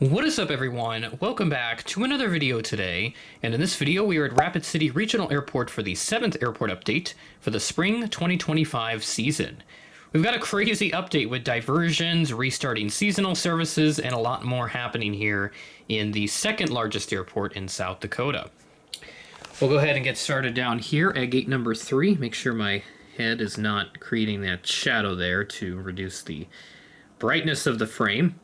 What is up, everyone? Welcome back to another video today, and in this video we are at Rapid City Regional Airport for the 7th airport update for the spring 2025 season. We've got a crazy update with diversions, restarting seasonal services, and a lot more happening here in the second largest airport in South Dakota. We'll go ahead and get started down here at gate number 3. Make sure my head is not creating that shadow there to reduce the brightness of the frame.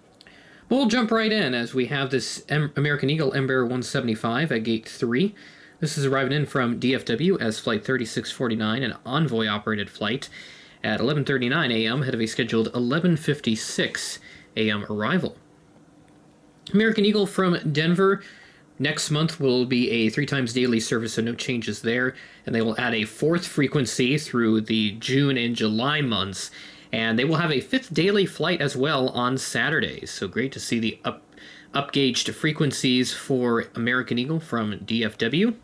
We'll jump right in as we have this American Eagle Embraer 175 at Gate 3. This is arriving in from DFW as Flight 3649, an Envoy-operated flight at 11:39 a.m. ahead of a scheduled 11:56 a.m. arrival. American Eagle from Denver next month will be a 3 times daily service, so no changes there, and they will add a 4th frequency through the June and July months. And they will have a 5th daily flight as well on Saturdays. So great to see the up-gauged frequencies for American Eagle from DFW.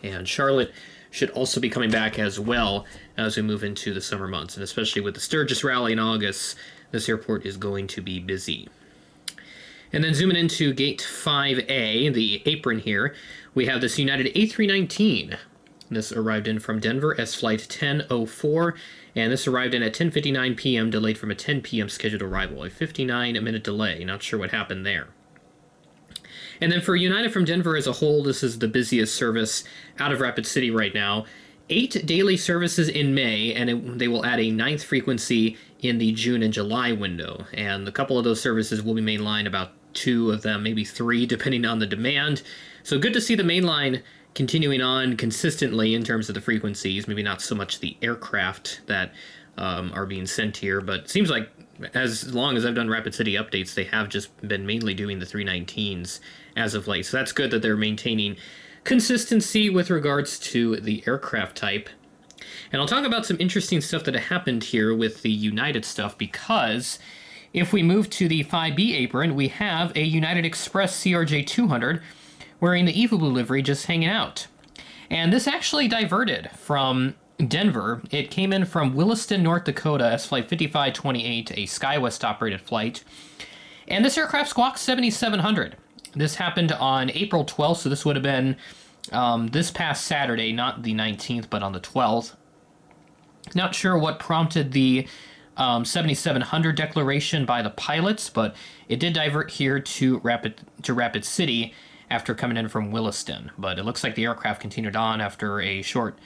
And Charlotte should also be coming back as well as we move into the summer months. And especially with the Sturgis Rally in August, this airport is going to be busy. And then zooming into Gate 5A, the apron here, we have this United A319. This arrived in from Denver as Flight 1004, and this arrived in at 10:59 p.m., delayed from a 10 p.m. scheduled arrival. A 59-minute delay. Not sure what happened there. And then for United from Denver as a whole, this is the busiest service out of Rapid City right now. 8 daily services in May, and they will add a 9th frequency in the June and July window. And a couple of those services will be mainline, about 2 of them, maybe 3, depending on the demand. So good to see the mainline continuing on consistently in terms of the frequencies, maybe not so much the aircraft that are being sent here, but it seems like as long as I've done Rapid City updates, they have just been mainly doing the 319s as of late. So that's good that they're maintaining consistency with regards to the aircraft type. And I'll talk about some interesting stuff that happened here with the United stuff, because if we move to the 5B apron, we have a United Express CRJ 200 wearing the EVU Blue livery, just hanging out. And this actually diverted from Denver. It came in from Williston, North Dakota as Flight 5528, a SkyWest-operated flight. And this aircraft squawks 7700. This happened on April 12th, so this would have been this past Saturday, not the 19th, but on the 12th. Not sure what prompted the 7700 declaration by the pilots, but it did divert here to Rapid City after coming in from Williston. But it looks like the aircraft continued on after a short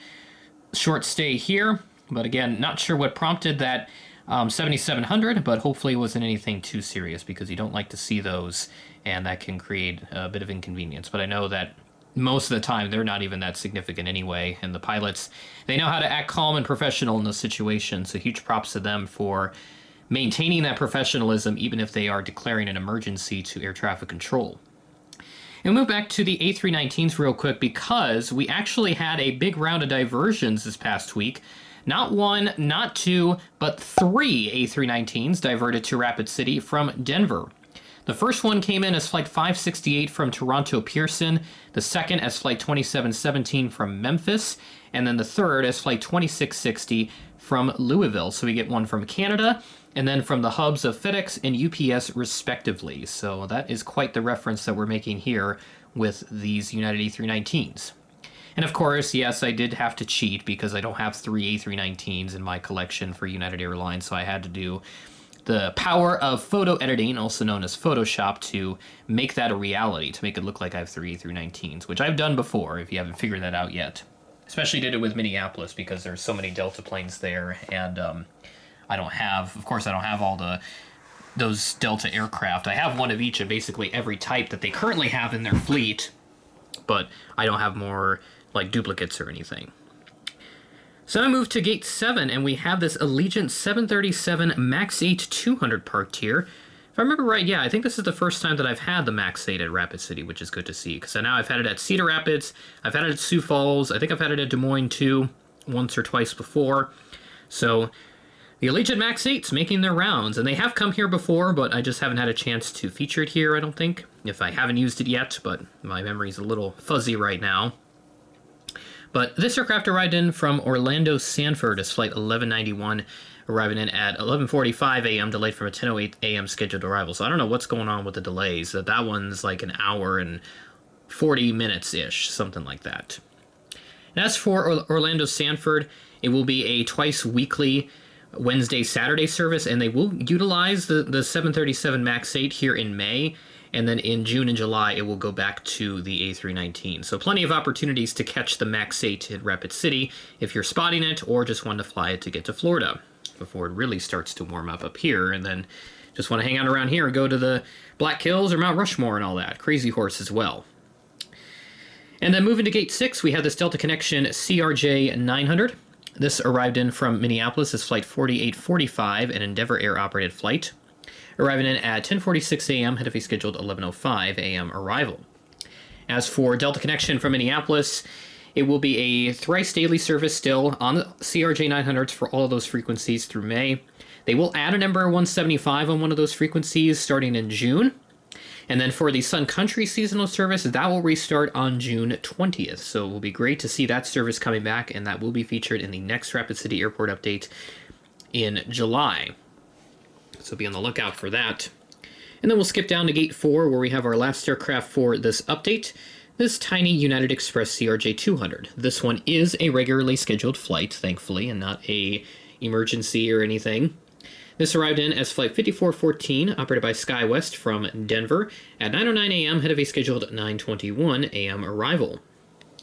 stay here. But again, not sure what prompted that 7700, but hopefully it wasn't anything too serious, because you don't like to see those, and that can create a bit of inconvenience. But I know that most of the time they're not even that significant anyway, and the pilots, they know how to act calm and professional in those situations, so huge props to them for maintaining that professionalism even if they are declaring an emergency to air traffic control. And move back to the A319s real quick, because we actually had a big round of diversions this past week. Not 1, not 2, but 3 A319s diverted to Rapid City from Denver. The first one came in as Flight 568 from Toronto Pearson, the second as Flight 2717 from Memphis, and then the third as Flight 2660 from Louisville. So we get one from Canada, and then from the hubs of FedEx and UPS respectively. So that is quite the reference that we're making here with these United A319s. And of course, yes, I did have to cheat because I don't have 3 A319s in my collection for United Airlines, so I had to do the power of photo editing, also known as Photoshop, to make that a reality, to make it look like I have 3 A319s, which I've done before, if you haven't figured that out yet. Especially did it with Minneapolis, because there's so many Delta planes there, and I don't have all those Delta aircraft. I have one of each of basically every type that they currently have in their fleet, but I don't have more like duplicates or anything. So I move to Gate 7, and we have this Allegiant 737 MAX 8 200 parked here. If I remember right, yeah, I think this is the first time that I've had the MAX 8 at Rapid City, which is good to see, because now I've had it at Cedar Rapids, I've had it at Sioux Falls, I think I've had it at Des Moines too, once or twice before. So the Allegiant MAX 8's making their rounds, and they have come here before, but I just haven't had a chance to feature it here, I don't think, if I haven't used it yet, but my memory's a little fuzzy right now. But this aircraft arrived in from Orlando Sanford as Flight 1191, arriving in at 11:45 a.m., delayed from a 10:08 a.m. scheduled arrival. So I don't know what's going on with the delays. That one's like an hour and 40 minutes-ish, something like that. And as for Orlando Sanford, it will be a twice weekly Wednesday, Saturday service, and they will utilize the 737 MAX 8 here in May, and then in June and July it will go back to the A319. So plenty of opportunities to catch the MAX 8 at Rapid City if you're spotting it or just want to fly it to get to Florida before it really starts to warm up here, and then just want to hang out around here and go to the Black Hills or Mount Rushmore and all that. Crazy Horse as well. And then moving to Gate 6, we have this Delta Connection CRJ 900. This arrived in from Minneapolis as Flight 4845, an Endeavor Air operated flight, arriving in at 10:46 a.m. ahead of a scheduled 11:05 a.m. arrival. As for Delta Connection from Minneapolis, it will be a thrice daily service still on the CRJ 900s for all of those frequencies through May. They will add a number 175 on one of those frequencies starting in June. And then for the Sun Country seasonal service, that will restart on June 20th. So it will be great to see that service coming back, and that will be featured in the next Rapid City Airport update in July. So be on the lookout for that. And then we'll skip down to Gate 4, where we have our last aircraft for this update, this tiny United Express CRJ 200. This one is a regularly scheduled flight, thankfully, and not a emergency or anything. This arrived in as Flight 5414, operated by SkyWest from Denver, at 9:09 a.m. ahead of a scheduled 9:21 a.m. arrival.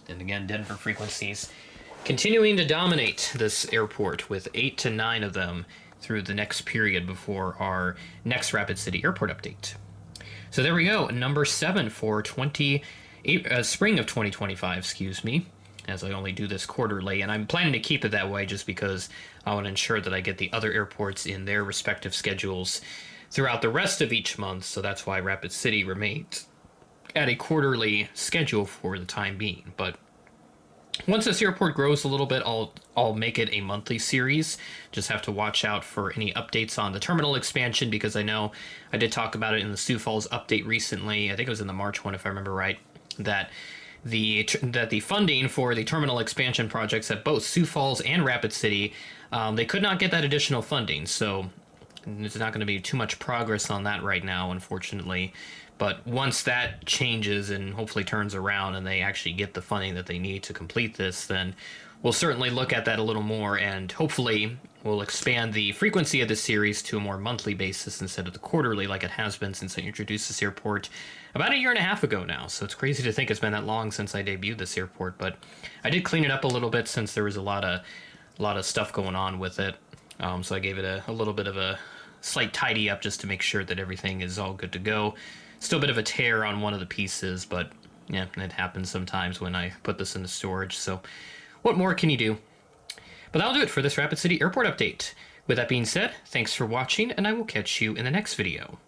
And again, Denver frequencies continuing to dominate this airport with 8 to 9 of them through the next period before our next Rapid City Airport update. So there we go, number 7 for spring of 2025, excuse me, as I only do this quarterly, and I'm planning to keep it that way just because I want to ensure that I get the other airports in their respective schedules throughout the rest of each month, so that's why Rapid City remains at a quarterly schedule for the time being. But once this airport grows a little bit, I'll make it a monthly series. Just have to watch out for any updates on the terminal expansion, because I know I did talk about it in the Sioux Falls update recently. I think it was in the March one, if I remember right, that the funding for the terminal expansion projects at both Sioux Falls and Rapid City, they could not get that additional funding, so there's not going to be too much progress on that right now, unfortunately. But once that changes and hopefully turns around and they actually get the funding that they need to complete this, then we'll certainly look at that a little more, and hopefully we'll expand the frequency of the series to a more monthly basis instead of the quarterly like it has been since I introduced this airport about a year and a half ago now. So it's crazy to think it's been that long since I debuted this airport, but I did clean it up a little bit since there was a lot of stuff going on with it. So I gave it a little bit of a slight tidy up just to make sure that everything is all good to go. Still a bit of a tear on one of the pieces, but yeah, it happens sometimes when I put this into storage. So what more can you do? But that'll do it for this Rapid City Airport update. With that being said, thanks for watching, and I will catch you in the next video.